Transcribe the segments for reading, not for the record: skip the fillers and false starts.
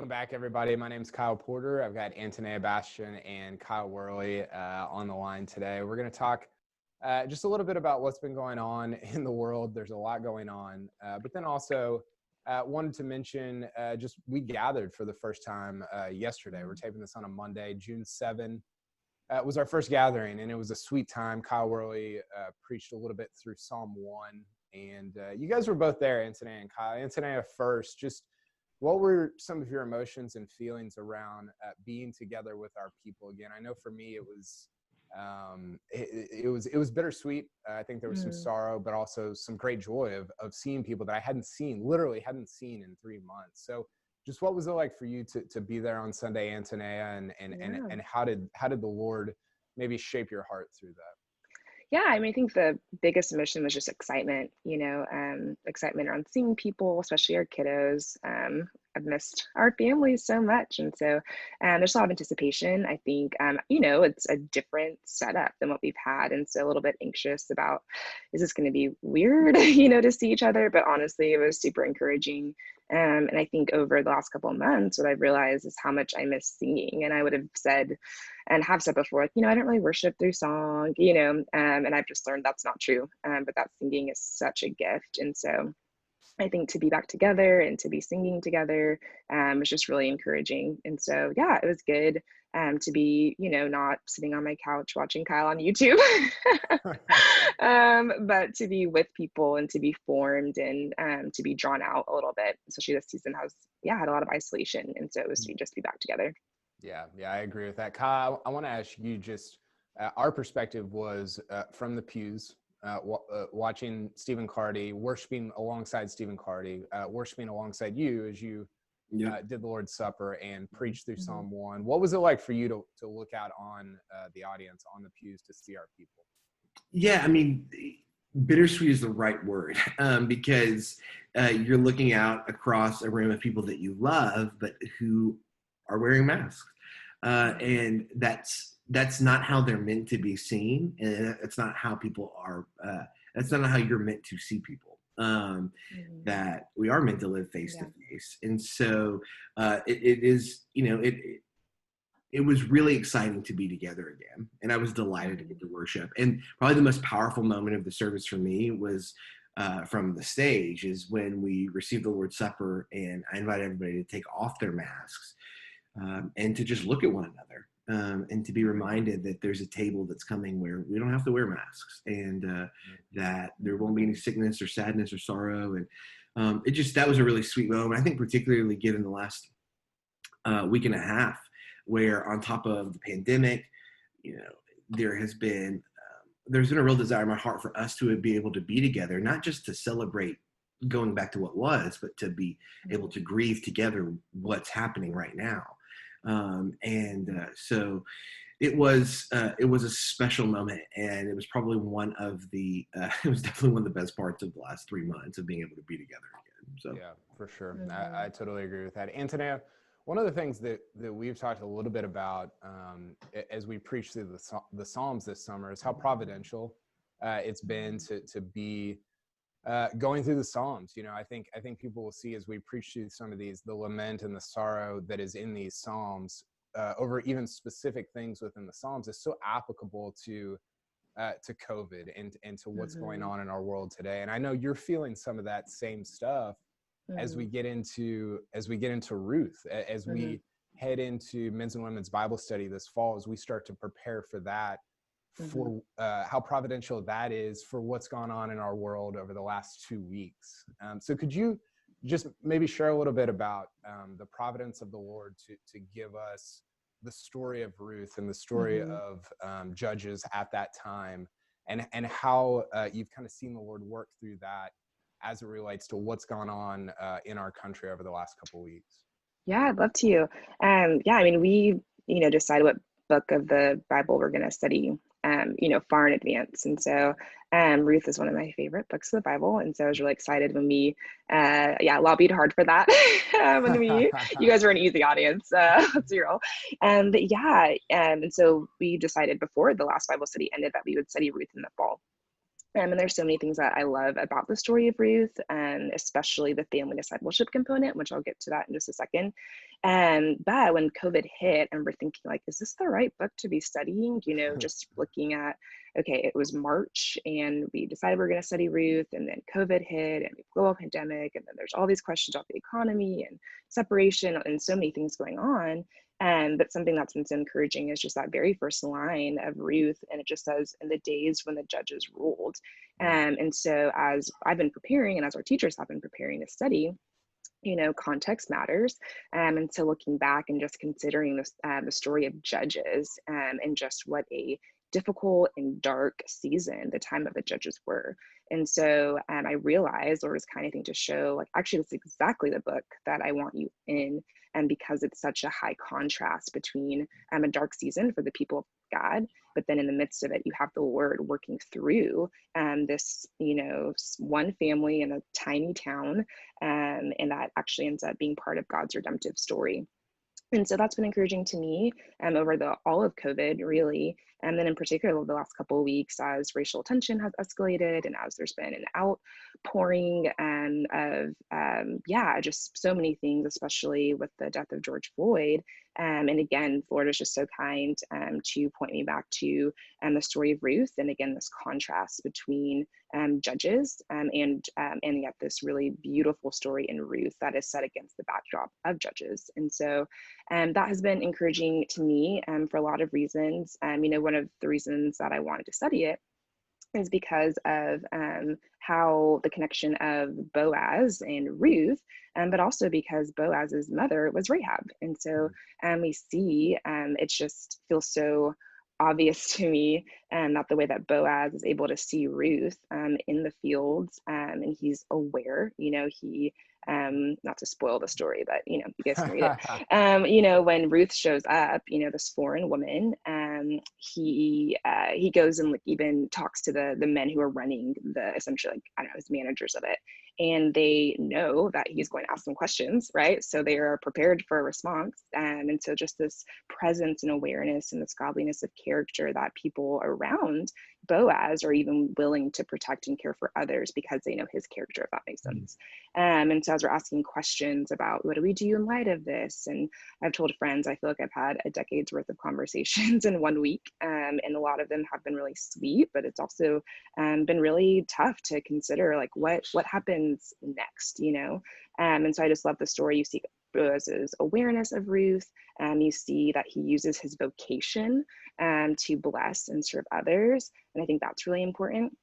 Welcome back, everybody. My name is Kyle Porter. I've got Antonea Bastian and Kyle Worley on the line today. We're going to talk just a little bit about what's been going on in the world. There's a lot going on, but then also wanted to mention just we gathered for the first time yesterday. We're taping this on a Monday, June 7. It was our first gathering, and it was a sweet time. Kyle Worley preached a little bit through Psalm 1, and you guys were both there, Antonea and Kyle. Antonea first, just what were some of your emotions and feelings around being together with our people again? I know for me it was bittersweet. I think there was some sorrow, but also some great joy of seeing people that I literally hadn't seen in 3 months. So just what was it like for you to be there on Sunday, Antonea, and how did the Lord maybe shape your heart through that? Yeah, I mean, I think the biggest emotion was just excitement, excitement around seeing people, especially our kiddos. I've missed our families so much. And so there's a lot of anticipation. I think, it's a different setup than what we've had. And so a little bit anxious about, is this going to be weird, to see each other? But honestly, it was super encouraging. And I think over the last couple of months, what I've realized is how much I miss singing. And I would have said, and have said before, I don't really worship through song, and I've just learned that's not true. But that singing is such a gift. And so I think to be back together and to be singing together was just really encouraging. And so, yeah, it was good to be, not sitting on my couch watching Kyle on YouTube, but to be with people and to be formed and to be drawn out a little bit, especially this season had a lot of isolation. And so it was to just be back together. Yeah, I agree with that. Kyle, I want to ask you just, our perspective was from the pews, watching Stephen Carty, worshiping alongside Stephen Carty, worshiping alongside you as you did the Lord's Supper and preached through Psalm 1. What was it like for you to look out on the audience, on the pews, to see our people? Yeah, I mean, bittersweet is the right word because you're looking out across a room of people that you love, but who are wearing masks. And that's not how they're meant to be seen. And it's not how people are, that's not how you're meant to see people. That we are meant to live face to face. And so it is, it was really exciting to be together again. And I was delighted to get to worship. And probably the most powerful moment of the service for me was from the stage is when we received the Lord's Supper, and I invited everybody to take off their masks and to just look at one another and to be reminded that there's a table that's coming where we don't have to wear masks, and that there won't be any sickness or sadness or sorrow. And that was a really sweet moment. I think particularly given the last week and a half, where on top of the pandemic, there's been a real desire in my heart for us to be able to be together, not just to celebrate going back to what was, but to be able to grieve together what's happening right now. So it was a special moment, and it was probably it was definitely one of the best parts of the last 3 months of being able to be together again. So yeah, for sure. I totally agree with that. Antonea, one of the things that we've talked a little bit about as we preach through the Psalms this summer is how providential it's been to be going through the Psalms. I think people will see as we preach through some of these, the lament and the sorrow that is in these Psalms over even specific things within the Psalms is so applicable to COVID and to what's going on in our world today. And I know you're feeling some of that same stuff as we get into Ruth, as we head into men's and women's Bible study this fall, as we start to prepare for that, for how providential that is for what's gone on in our world over the last 2 weeks. So could you just maybe share a little bit about the providence of the Lord to give us the story of Ruth and the story of Judges at that time, and how you've kind of seen the Lord work through that as it relates to what's gone on in our country over the last couple of weeks? Yeah, I'd love to. We, decide what book of the Bible we're going to study, far in advance. And so Ruth is one of my favorite books of the Bible. And so I was really excited when we, lobbied hard for that. You guys were an easy audience, zero. And so we decided before the last Bible study ended that we would study Ruth in the fall. And there's so many things that I love about the story of Ruth, especially the family discipleship component, which I'll get to that in just a second. But when COVID hit and we're thinking like, is this the right book to be studying? Just looking at, okay, it was March and we decided we're going to study Ruth, and then COVID hit and global pandemic. And then there's all these questions about the economy and separation and so many things going on. But something that's been so encouraging is just that very first line of Ruth. And it just says, in the days when the judges ruled. And so as I've been preparing and as our teachers have been preparing to study, context matters. And so looking back and just considering this, the story of Judges, and just what a difficult and dark season the time of the Judges were. And so I realized, or was kind of thing to show, like, actually, that's exactly the book that I want you in. And because it's such a high contrast between a dark season for the people of God, but then in the midst of it, you have the Lord working through this, one family in a tiny town, and that actually ends up being part of God's redemptive story. And so that's been encouraging to me over all of COVID, really. And then in particular, the last couple of weeks, as racial tension has escalated and as there's been an outpouring of, just so many things, especially with the death of George Floyd. And again, Florida is just so kind to point me back to the story of Ruth. And again, this contrast between Judges and yet this really beautiful story in Ruth that is set against the backdrop of Judges. And so that has been encouraging to me for a lot of reasons. One of the reasons that I wanted to study it is because of how the connection of Boaz and Ruth, but also because Boaz's mother was Rahab. And so we see it just feels so obvious to me that the way that Boaz is able to see Ruth in the fields, and he's aware, he not to spoil the story, but you guys can read it. When Ruth shows up, this foreign woman, he goes and like even talks to the men who are running the, essentially, like, I don't know, as managers of it, and they know that he's going to ask them questions, right? So they are prepared for a response. And so just this presence and awareness and this godliness of character that people around Boaz are even willing to protect and care for others because they know his character, if that makes sense. And so as we're asking questions about what do we do in light of this, and I've told friends, I feel like I've had a decade's worth of conversations in 1 week, and a lot of them have been really sweet, but it's also been really tough to consider, like, what happens next, and so I just love the story. You see Boaz's awareness of Ruth, you see that he uses his vocation to bless and serve others, and I think that's really important.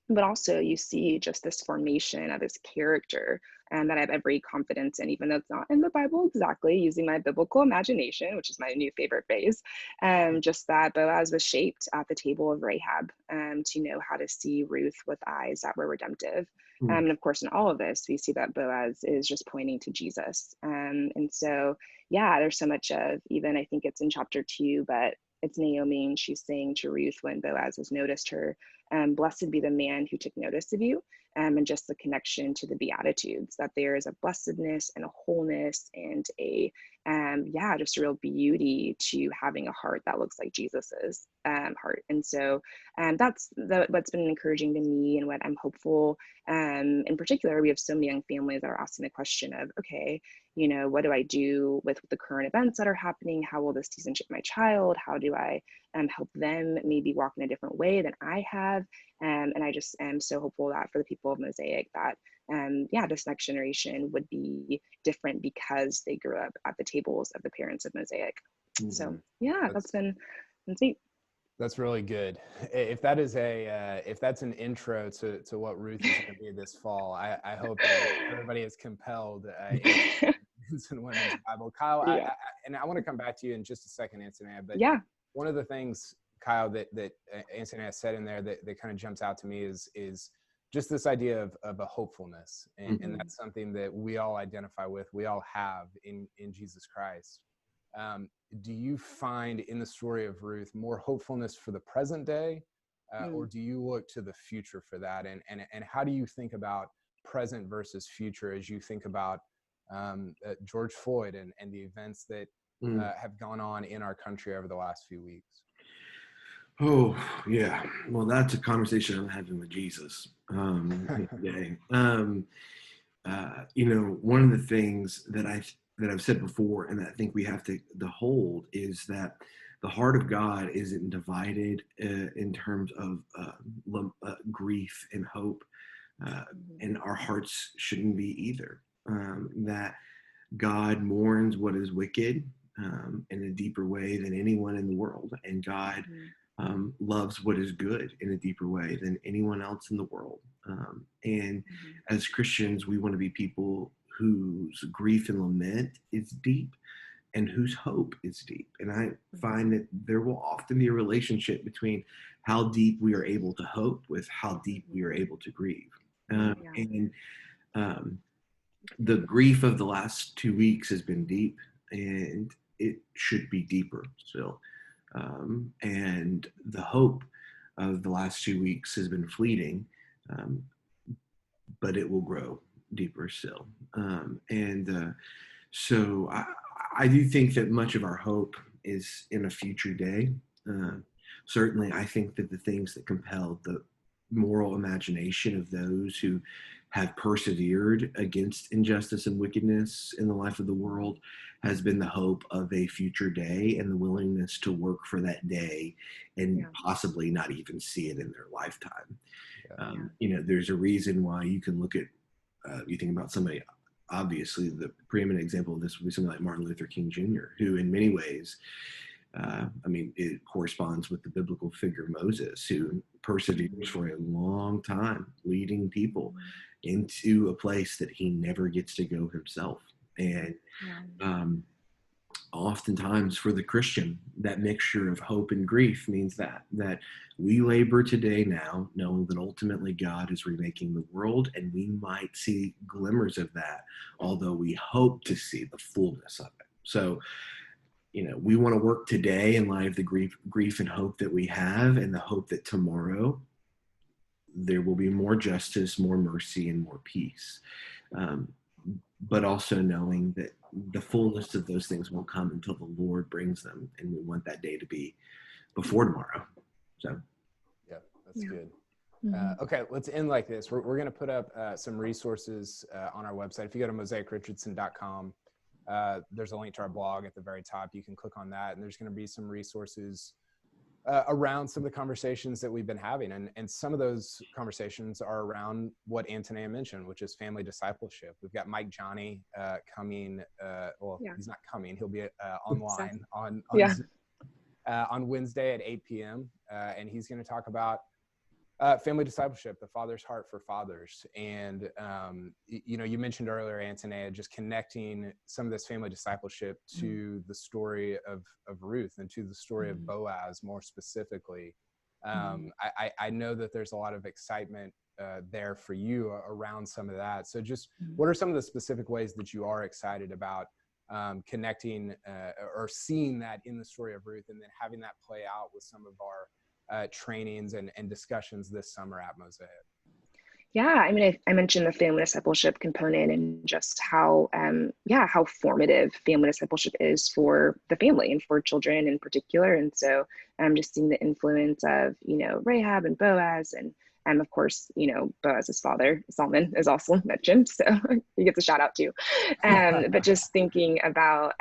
But also you see just this formation of his character, and that I have every confidence in, even though it's not in the Bible exactly, using my biblical imagination, which is my new favorite phase. Just that Boaz was shaped at the table of Rahab to know how to see Ruth with eyes that were redemptive. And of course, in all of this, we see that Boaz is just pointing to Jesus. And so, yeah, there's so much of, even I think it's in chapter 2, but it's Naomi, and she's saying to Ruth when Boaz has noticed her, blessed be the man who took notice of you, and just the connection to the Beatitudes, that there is a blessedness and a wholeness and a, just a real beauty to having a heart that looks like Jesus's heart. And so that's what's been encouraging to me and what I'm hopeful. In particular, we have so many young families that are asking the question of, okay, what do I do with the current events that are happening? How will this season shape my child? How do I help them maybe walk in a different way than I have? And I just am so hopeful that for the people of Mosaic that, this next generation would be different because they grew up at the tables of the parents of Mosaic. So yeah, that's been sweet. That's really good. If that is if that's an intro to what Ruth is going to be this fall, I hope that everybody is compelled in Women's Bible. Kyle, Yeah. I want to come back to you in just a second, Antonea, but yeah, one of the things, Kyle, that Antonea said in there that kind of jumps out to me is just this idea of a hopefulness. And that's something that we all identify with, we all have in Jesus Christ. Do you find in the story of Ruth more hopefulness for the present day, or do you look to the future for that? And how do you think about present versus future as you think about George Floyd and the events that have gone on in our country over the last few weeks? Oh, yeah. Well, that's a conversation I'm having with Jesus today. One of the things that I've said before, and I think we have to hold, is that the heart of God isn't divided in terms of grief and hope, and our hearts shouldn't be either. That God mourns what is wicked in a deeper way than anyone in the world, and God loves what is good in a deeper way than anyone else in the world. And as Christians, we want to be people whose grief and lament is deep and whose hope is deep. And I find that there will often be a relationship between how deep we are able to hope with how deep we are able to grieve. And the grief of the last 2 weeks has been deep, and it should be deeper still. And the hope of the last 2 weeks has been fleeting, but it will grow deeper still. So I do think that much of our hope is in a future day. Certainly, I think that the things that compel the moral imagination of those who have persevered against injustice and wickedness in the life of the world has been the hope of a future day and the willingness to work for that day and possibly not even see it in their lifetime. There's a reason why you can look at, you think about somebody, obviously the preeminent example of this would be somebody like Martin Luther King Jr., who in many ways, it corresponds with the biblical figure Moses, who perseveres for a long time, leading people into a place that he never gets to go himself. And oftentimes for the Christian, that mixture of hope and grief means that we labor today now, knowing that ultimately God is remaking the world, and we might see glimmers of that, although we hope to see the fullness of it. So, we want to work today in light of the grief and hope that we have, and the hope that tomorrow there will be more justice, more mercy, and more peace. But also knowing that the fullness of those things won't come until the Lord brings them, and we want that day to be before tomorrow. So, yeah, that's good. Okay, let's end like this. We're going to put up some resources on our website. If you go to mosaicrichardson.com, there's a link to our blog at the very top. You can click on that, and there's going to be some resources around some of the conversations that we've been having. And some of those conversations are around what Antonea mentioned, which is family discipleship. We've got Mike Johnny coming. He's not coming. He'll be online on Wednesday at 8 p.m. And he's going to talk about family discipleship, the father's heart for fathers. And, you mentioned earlier, Antonea, just connecting some of this family discipleship to the story of Ruth and to the story of Boaz more specifically. I know that there's a lot of excitement there for you around some of that. So just what are some of the specific ways that you are excited about connecting or seeing that in the story of Ruth, and then having that play out with some of our trainings and discussions this summer at Mosaic? Yeah, I mentioned the family discipleship component, and just how formative family discipleship is for the family and for children in particular. And so I'm just seeing the influence of, Rahab and Boaz, and of course, Boaz's father, Solomon, is also mentioned. So he gets a shout out too. But just thinking about,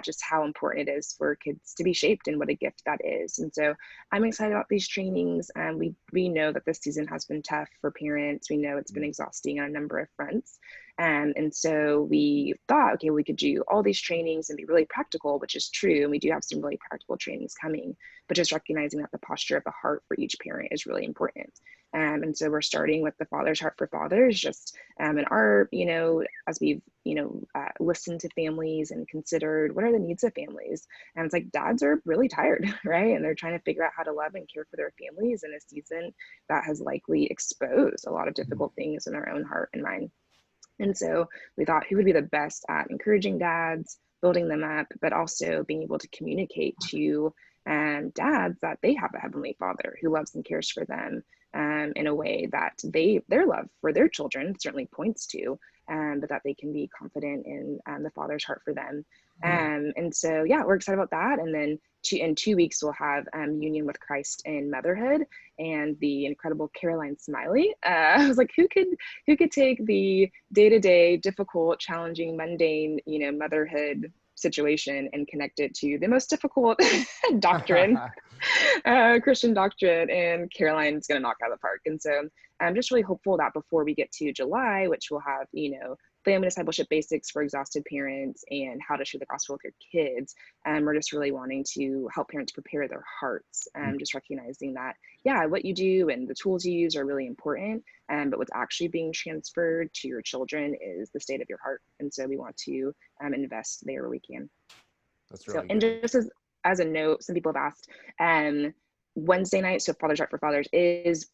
just how important it is for kids to be shaped and what a gift that is. And so I'm excited about these trainings. We know that this season has been tough for parents. We know it's been exhausting on a number of fronts. And so we thought, okay, we could do all these trainings and be really practical, which is true. And we do have some really practical trainings coming, but just recognizing that the posture of the heart for each parent is really important. And so we're starting with the father's heart for fathers, just in our, as we've, listened to families and considered what are the needs of families. And it's like, dads are really tired, right? And they're trying to figure out how to love and care for their families in a season that has likely exposed a lot of difficult things in our own heart and mind. And so we thought, who would be the best at encouraging dads, building them up, but also being able to communicate to dads that they have a heavenly father who loves and cares for them in a way that their love for their children certainly points to, but that they can be confident in the Father's heart for them. And so, yeah, we're excited about that. And then in 2 weeks, we'll have Union with Christ in Motherhood and the incredible Caroline Smiley. I was like, who could take the day-to-day, difficult, challenging, mundane, motherhood situation and connect it to the most difficult doctrine, Christian doctrine, and Caroline's going to knock out of the park. And so I'm just really hopeful that before we get to July, which we'll have, family discipleship basics for exhausted parents and how to share the gospel with your kids. We're just really wanting to help parents prepare their hearts, just recognizing that, what you do and the tools you use are really important, but what's actually being transferred to your children is the state of your heart. And so we want to invest there where we can. That's really good. And just as a note, some people have asked, Wednesday night, so Father's Heart for Fathers is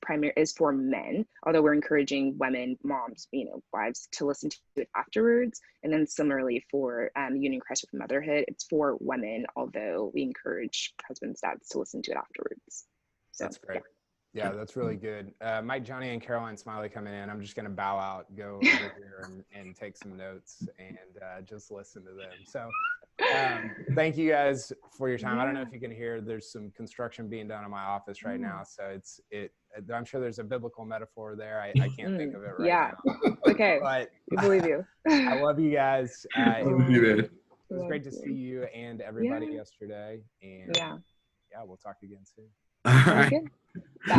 for men, although we're encouraging women, moms, wives to listen to it afterwards. And then similarly for Union Christ with Motherhood, it's for women, although we encourage husbands, dads to listen to it afterwards. So, that's great. Yeah, that's really good. Mike, Johnny, and Caroline Smiley coming in. I'm just going to bow out, go over here and take some notes and just listen to them. So thank you guys for your time. I don't know if you can hear, there's some construction being done in my office right now. So I'm sure there's a biblical metaphor there. I can't think of it right now. Okay. But we believe you. I love you guys. It was great to see you and everybody yesterday. And we'll talk again soon. All right. Bye.